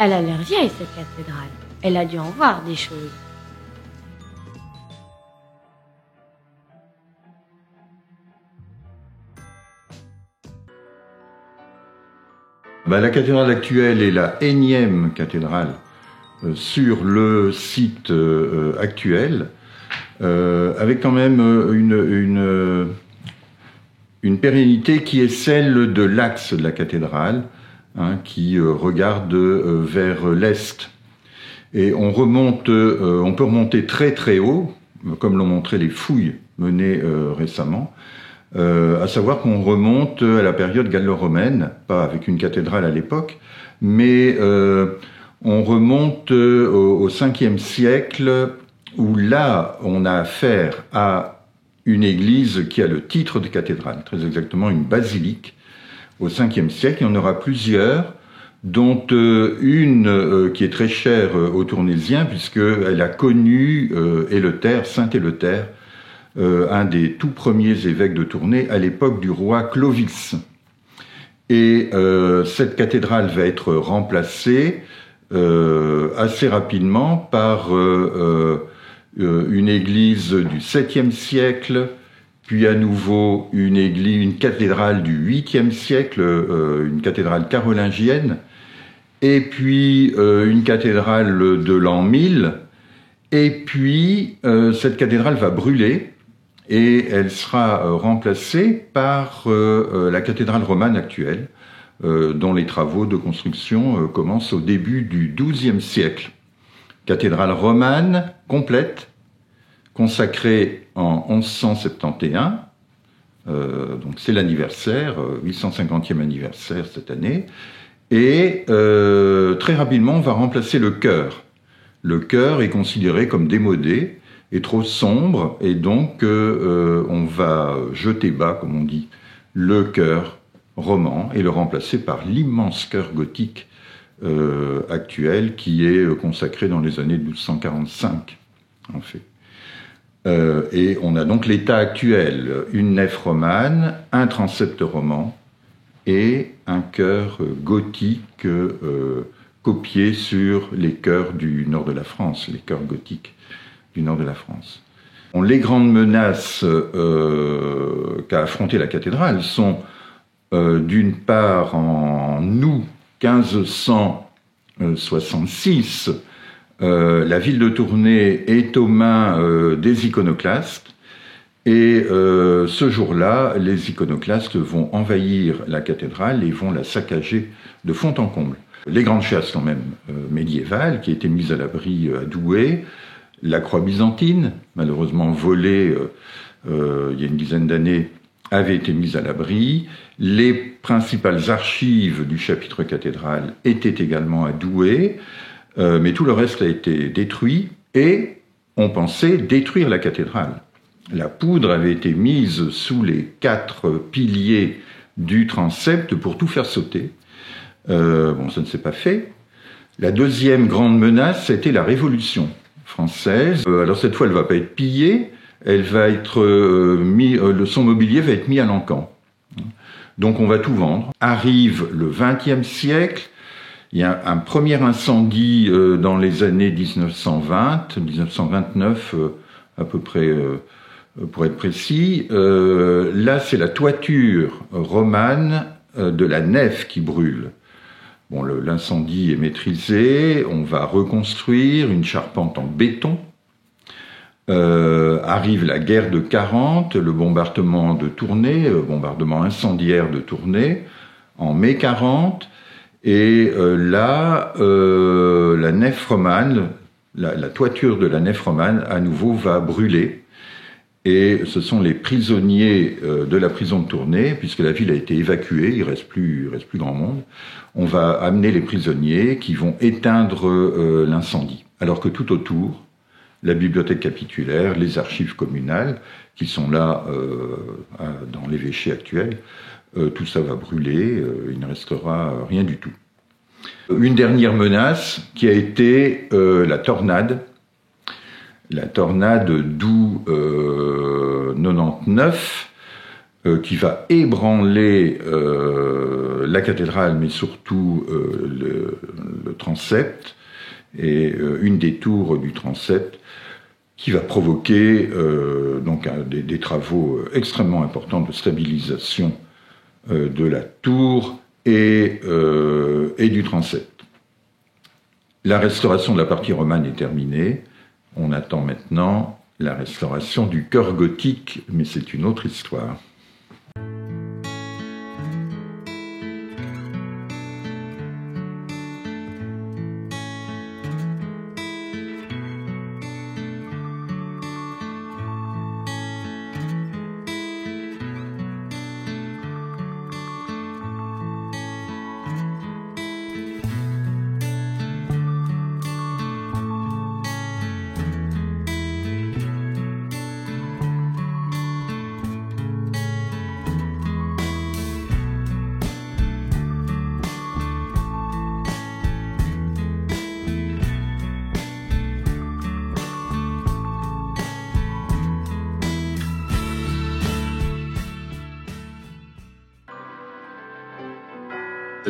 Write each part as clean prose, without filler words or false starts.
Elle a l'air vieille, cette cathédrale. Elle a dû en voir des choses. La cathédrale actuelle est la énième cathédrale sur le site actuel, avec quand même une pérennité qui est celle de l'axe de la cathédrale, qui regarde vers l'est. Et on peut remonter très très haut, comme l'ont montré les fouilles menées récemment, à savoir qu'on remonte à la période gallo-romaine, pas avec une cathédrale à l'époque, mais on remonte au 5e siècle, où là on a affaire à une église qui a le titre de cathédrale, très exactement une basilique, au 5e siècle. Il y en aura plusieurs, dont une qui est très chère aux Tournaisiens, puisqu'elle a connu Éleuthère, Saint Éleuthère, un des tout premiers évêques de Tournai à l'époque du roi Clovis. Et cette cathédrale va être remplacée assez rapidement par une église du 7e siècle, puis à nouveau une cathédrale du 8e siècle, une cathédrale carolingienne, et puis une cathédrale de l'an 1000, et puis cette cathédrale va brûler, et elle sera remplacée par la cathédrale romane actuelle, dont les travaux de construction commencent au début du XIIe siècle. Cathédrale romane complète, consacrée en 1171, donc c'est l'anniversaire, 850e anniversaire cette année, et très rapidement on va remplacer le chœur. Le chœur est considéré comme démodé et trop sombre, et donc on va jeter bas, comme on dit, le chœur roman et le remplacer par l'immense chœur gothique actuel qui est consacré dans les années 1245, en fait. Et on a donc l'état actuel, une nef romane, un transept roman et un chœur gothique copié sur les chœurs du nord de la France, les chœurs gothiques du nord de la France. Les grandes menaces qu'a affrontées la cathédrale sont d'une part en août 1566, la ville de Tournai est aux mains des iconoclastes, et ce jour-là, les iconoclastes vont envahir la cathédrale et vont la saccager de fond en comble. Les grandes chasses quand même médiévales qui étaient mises à l'abri à Douai, la croix byzantine, malheureusement volée il y a une dizaine d'années, avait été mise à l'abri. Les principales archives du chapitre cathédral étaient également à Douai, mais tout le reste a été détruit, et on pensait détruire la cathédrale. La poudre avait été mise sous les 4 piliers du transept pour tout faire sauter. Ça ne s'est pas fait. La deuxième grande menace, c'était la Révolution française. Alors cette fois, elle ne va pas être pillée, elle va être son mobilier va être mis à l'encan. Donc on va tout vendre. Arrive le XXe siècle, il y a un premier incendie dans les années 1920, 1929 à peu près, pour être précis. Là, c'est la toiture romane de la nef qui brûle. Bon, l'incendie est maîtrisé, on va reconstruire une charpente en béton. Arrive la guerre de 40, le bombardement de Tournai, bombardement incendiaire de Tournai, en mai 40, et là, la nef romane, la toiture de la nef romane, à nouveau, va brûler. Et ce sont les prisonniers de la prison de Tournai, puisque la ville a été évacuée, il reste plus grand monde. On va amener les prisonniers qui vont éteindre l'incendie. Alors que tout autour, la bibliothèque capitulaire, les archives communales, qui sont là dans l'évêché actuel, tout ça va brûler, il ne restera rien du tout. Une dernière menace qui a été la tornade. La tornade d'août 99, qui va ébranler la cathédrale, mais surtout le transept, et une des tours du transept, qui va provoquer donc des travaux extrêmement importants de stabilisation de la tour et du transept. La restauration de la partie romane est terminée. On attend maintenant la restauration du chœur gothique, mais c'est une autre histoire.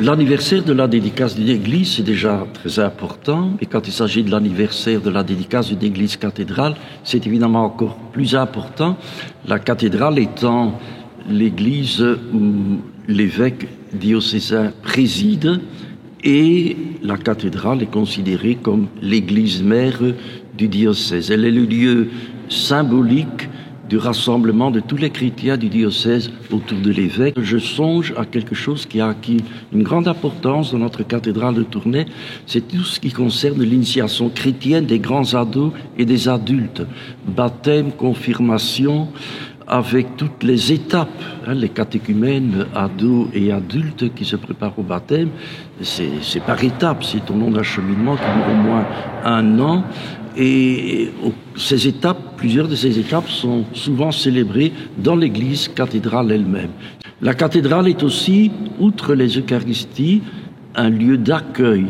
L'anniversaire de la dédicace d'une église, c'est déjà très important. Et quand il s'agit de l'anniversaire de la dédicace d'une église cathédrale, c'est évidemment encore plus important. La cathédrale étant l'église où l'évêque diocésain préside, et la cathédrale est considérée comme l'église mère du diocèse. Elle est le lieu symbolique du rassemblement de tous les chrétiens du diocèse autour de l'évêque. Je songe à quelque chose qui a acquis une grande importance dans notre cathédrale de Tournai, c'est tout ce qui concerne l'initiation chrétienne des grands ados et des adultes. Baptême, confirmation, avec toutes les étapes, les catéchumènes, ados et adultes qui se préparent au baptême, c'est par étapes, c'est au long d'un cheminement qui dure au moins 1 an. Et ces étapes, plusieurs de ces étapes sont souvent célébrées dans l'église cathédrale elle-même. La cathédrale est aussi, outre les Eucharisties, un lieu d'accueil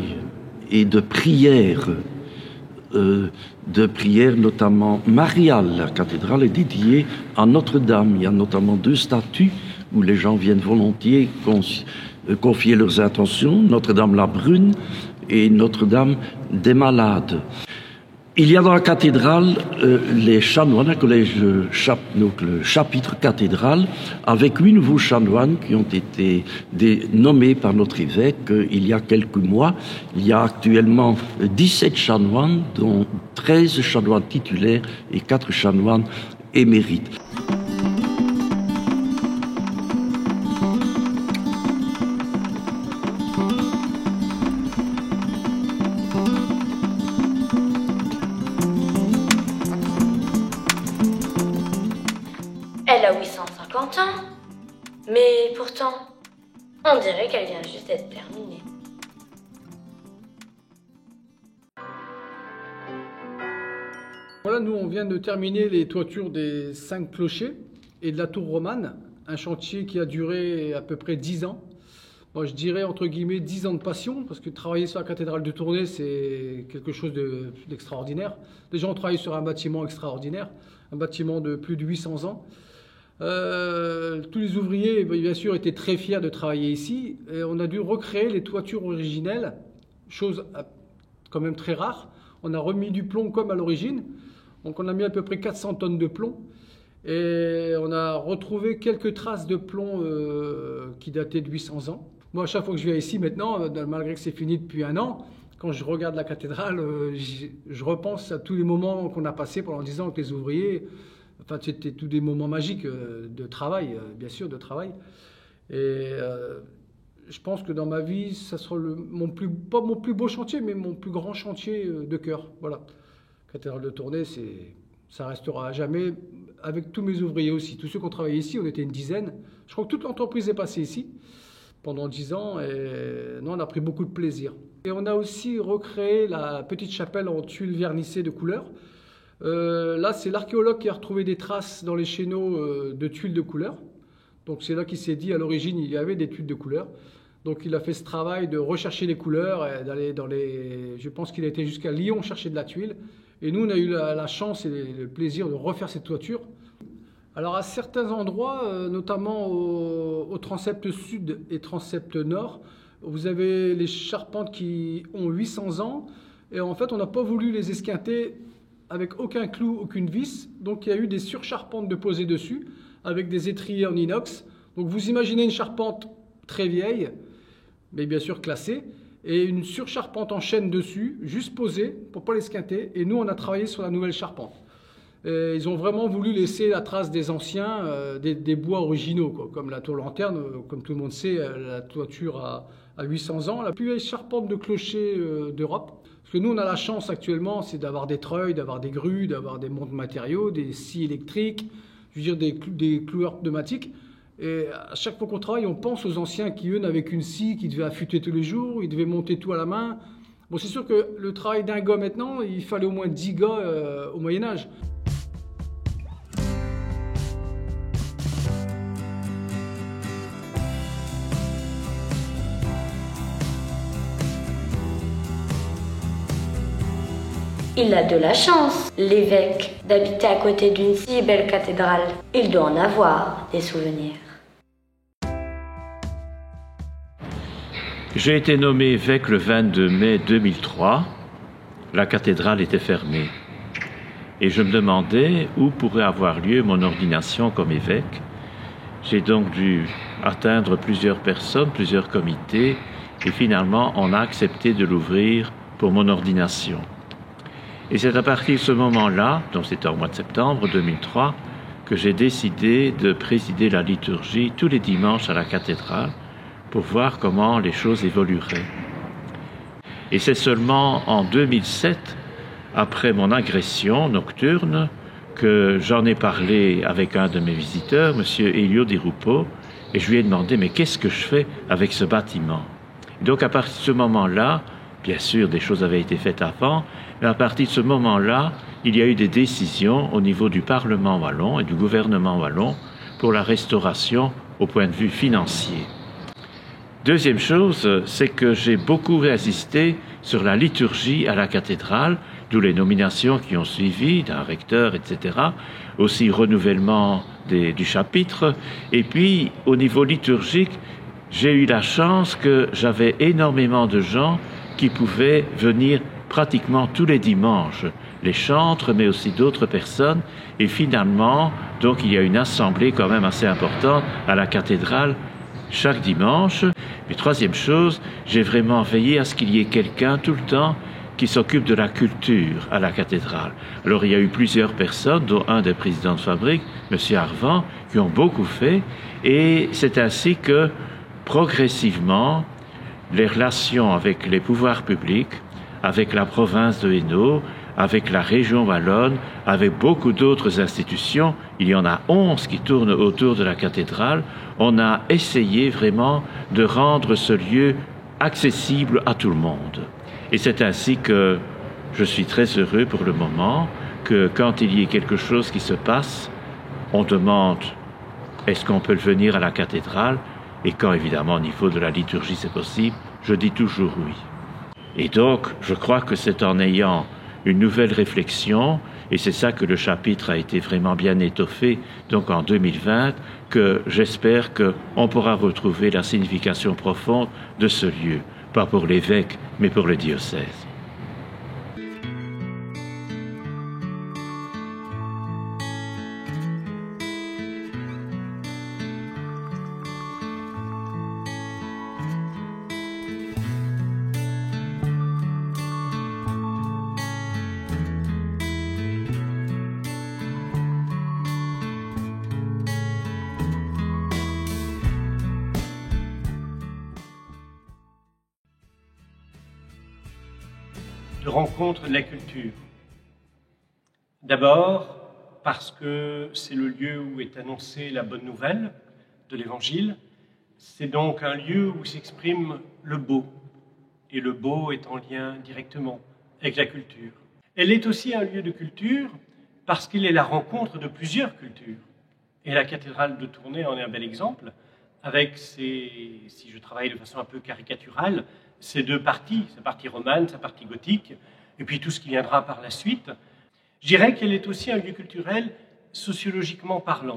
et de prière notamment mariale. La cathédrale est dédiée à Notre-Dame. Il y a notamment 2 statues où les gens viennent volontiers confier leurs intentions, Notre-Dame la Brune et Notre-Dame des Malades. Il y a dans la cathédrale les chanoines, un collège, donc le chapitre cathédral, avec 8 nouveaux chanoines qui ont été nommés par notre évêque il y a quelques mois. Il y a actuellement 17 chanoines, dont 13 chanoines titulaires et 4 chanoines émérites. Elle a 850 ans. Mais pourtant, on dirait qu'elle vient juste d'être terminée. Voilà, nous on vient de terminer les toitures des 5 clochers et de la tour romane, un chantier qui a duré à peu près 10 ans. Moi je dirais entre guillemets 10 ans de passion, parce que travailler sur la cathédrale de Tournai c'est quelque chose d'extraordinaire. Déjà on travaille sur un bâtiment extraordinaire, un bâtiment de plus de 800 ans. Tous les ouvriers, bien sûr, étaient très fiers de travailler ici. Et on a dû recréer les toitures originelles, chose quand même très rare. On a remis du plomb comme à l'origine. Donc on a mis à peu près 400 tonnes de plomb. Et on a retrouvé quelques traces de plomb qui dataient de 800 ans. Moi, à chaque fois que je viens ici maintenant, malgré que c'est fini depuis 1 an, quand je regarde la cathédrale, je repense à tous les moments qu'on a passés pendant 10 ans avec les ouvriers. Enfin, c'était tous des moments magiques de travail, bien sûr, de travail. Et je pense que dans ma vie, ça sera pas mon plus beau chantier, mais mon plus grand chantier de cœur. Voilà. Cathédrale de Tournai, ça restera à jamais, avec tous mes ouvriers aussi. Tous ceux qui ont travaillé ici, on était une dizaine. Je crois que toute l'entreprise est passée ici pendant 10 ans et nous, on a pris beaucoup de plaisir. Et on a aussi recréé la petite chapelle en tuiles vernissées de couleur. Là, c'est l'archéologue qui a retrouvé des traces dans les chéneaux de tuiles de couleur. Donc c'est là qu'il s'est dit, à l'origine, il y avait des tuiles de couleur. Donc il a fait ce travail de rechercher les couleurs, et d'aller dans les... Je pense qu'il a été jusqu'à Lyon chercher de la tuile. Et nous, on a eu la chance et le plaisir de refaire cette toiture. Alors à certains endroits, notamment au transept sud et transept nord, vous avez les charpentes qui ont 800 ans et en fait on n'a pas voulu les esquinter avec aucun clou, aucune vis. Donc il y a eu des surcharpentes de poser dessus avec des étriers en inox. Donc vous imaginez une charpente très vieille, mais bien sûr classée, et une surcharpente en chêne dessus, juste posée pour ne pas l'esquinter. Et nous on a travaillé sur la nouvelle charpente. Et ils ont vraiment voulu laisser la trace des anciens, des bois originaux, quoi, comme la tour lanterne, comme tout le monde sait, la toiture a 800 ans, la plus vieille charpente de clocher d'Europe. Parce que nous, on a la chance actuellement, c'est d'avoir des treuils, d'avoir des grues, d'avoir des montes matériaux, des scies électriques, je veux dire des cloueurs pneumatiques. Et à chaque fois qu'on travaille, on pense aux anciens qui, eux, n'avaient qu'une scie, qui devaient affûter tous les jours, ils devaient monter tout à la main. Bon, c'est sûr que le travail d'un gars maintenant, il fallait au moins 10 gars au Moyen-Âge. Il a de la chance, l'évêque, d'habiter à côté d'une si belle cathédrale. Il doit en avoir des souvenirs. J'ai été nommé évêque le 22 mai 2003. La cathédrale était fermée. Et je me demandais où pourrait avoir lieu mon ordination comme évêque. J'ai donc dû atteindre plusieurs personnes, plusieurs comités, et finalement on a accepté de l'ouvrir pour mon ordination. Et c'est à partir de ce moment-là, donc c'était au mois de septembre 2003, que j'ai décidé de présider la liturgie tous les dimanches à la cathédrale pour voir comment les choses évolueraient. Et c'est seulement en 2007, après mon agression nocturne, que j'en ai parlé avec un de mes visiteurs, M. Elio Di Rupo, et je lui ai demandé « mais qu'est-ce que je fais avec ce bâtiment ?» Et donc à partir de ce moment-là, bien sûr, des choses avaient été faites avant, mais à partir de ce moment-là, il y a eu des décisions au niveau du Parlement wallon et du gouvernement wallon pour la restauration au point de vue financier. Deuxième chose, c'est que j'ai beaucoup insisté sur la liturgie à la cathédrale, d'où les nominations qui ont suivi d'un recteur, etc., aussi renouvellement du chapitre, et puis au niveau liturgique, j'ai eu la chance que j'avais énormément de gens qui pouvaient venir pratiquement tous les dimanches, les chantres, mais aussi d'autres personnes. Et finalement, donc il y a une assemblée quand même assez importante à la cathédrale chaque dimanche. Et troisième chose, j'ai vraiment veillé à ce qu'il y ait quelqu'un tout le temps qui s'occupe de la culture à la cathédrale. Alors il y a eu plusieurs personnes, dont un des présidents de fabrique, M. Arvan, qui ont beaucoup fait. Et c'est ainsi que, progressivement, les relations avec les pouvoirs publics, avec la province de Hainaut, avec la région wallonne, avec beaucoup d'autres institutions, il y en a 11 qui tournent autour de la cathédrale, on a essayé vraiment de rendre ce lieu accessible à tout le monde. Et c'est ainsi que je suis très heureux pour le moment que quand il y ait quelque chose qui se passe, on demande est-ce qu'on peut venir à la cathédrale? Et quand évidemment au niveau de la liturgie c'est possible, je dis toujours oui. Et donc je crois que c'est en ayant une nouvelle réflexion, et c'est ça que le chapitre a été vraiment bien étoffé, donc en 2020, que j'espère qu'on pourra retrouver la signification profonde de ce lieu, pas pour l'évêque, mais pour le diocèse. De rencontre de la culture. D'abord, parce que c'est le lieu où est annoncée la bonne nouvelle de l'Évangile. C'est donc un lieu où s'exprime le beau, et le beau est en lien directement avec la culture. Elle est aussi un lieu de culture parce qu'il est la rencontre de plusieurs cultures. Et la cathédrale de Tournai en est un bel exemple, avec ses, si je travaille de façon un peu caricaturale, ces deux parties, sa partie romane, sa partie gothique, et puis tout ce qui viendra par la suite. Je dirais qu'elle est aussi un lieu culturel sociologiquement parlant.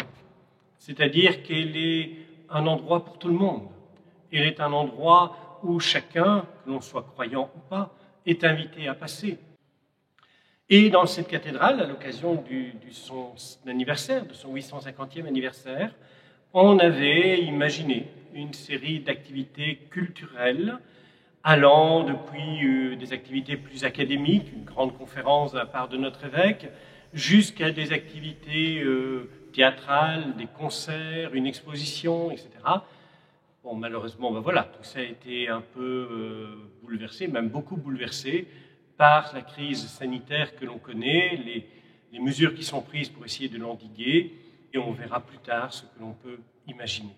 C'est-à-dire qu'elle est un endroit pour tout le monde. Elle est un endroit où chacun, que l'on soit croyant ou pas, est invité à passer. Et dans cette cathédrale, à l'occasion de son anniversaire, de son 850e anniversaire, on avait imaginé une série d'activités culturelles allant depuis des activités plus académiques, une grande conférence de la part de notre évêque, jusqu'à des activités théâtrales, des concerts, une exposition, etc. Bon, malheureusement, ben voilà, tout ça a été un peu bouleversé, même beaucoup bouleversé, par la crise sanitaire que l'on connaît, les mesures qui sont prises pour essayer de l'endiguer, et on verra plus tard ce que l'on peut imaginer.